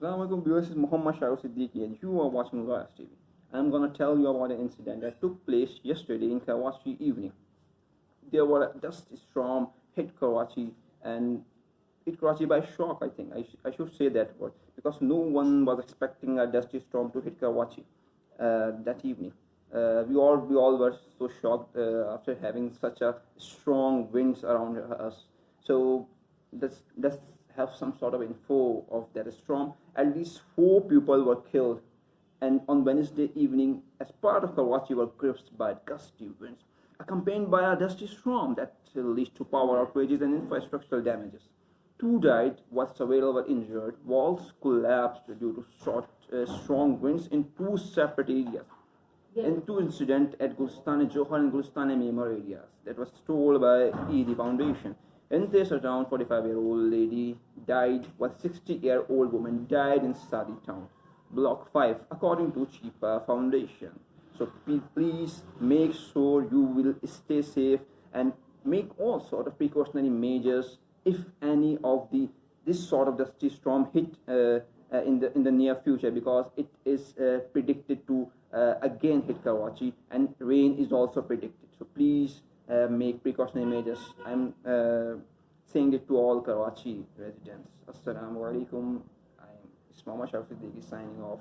Assalamu alaikum viewers, this is Muhammad Shahrukh Siddiqui and you are watching Loyas TV. I'm gonna tell you about an incident that took place yesterday in Karachi evening. There were a dust storm hit Karachi and hit Karachi by shock, I think. I should say that word because no one was expecting a dusty storm to hit Karachi that evening. We all were so shocked after having such a strong winds around us. So let's have some sort of info of that storm. At least 4 people were killed, and on Wednesday evening, as part of Karachi, were gripped by gusty winds, accompanied by a dusty storm that leads to power outages and infrastructural damages. 2 died, while several were injured. Walls collapsed due to strong winds in 2 separate areas. And 2 incidents at Gulstan Johar and Gulstan Memar areas that was told by ED Foundation. In this, around 45-year-old lady died, while 60-year-old woman died in Sadi town, Block 5, according to Chipa Foundation. So please make sure you will stay safe and make all sort of precautionary measures if any of this sort of dusty storm hit in the near future, because it is predicted to again hit Karachi, and rain is also predicted. So please make precautionary measures. I'm saying it to all Karachi residents. Assalamu alaikum. I'm Ismail Shahrukh Siddiqui signing off.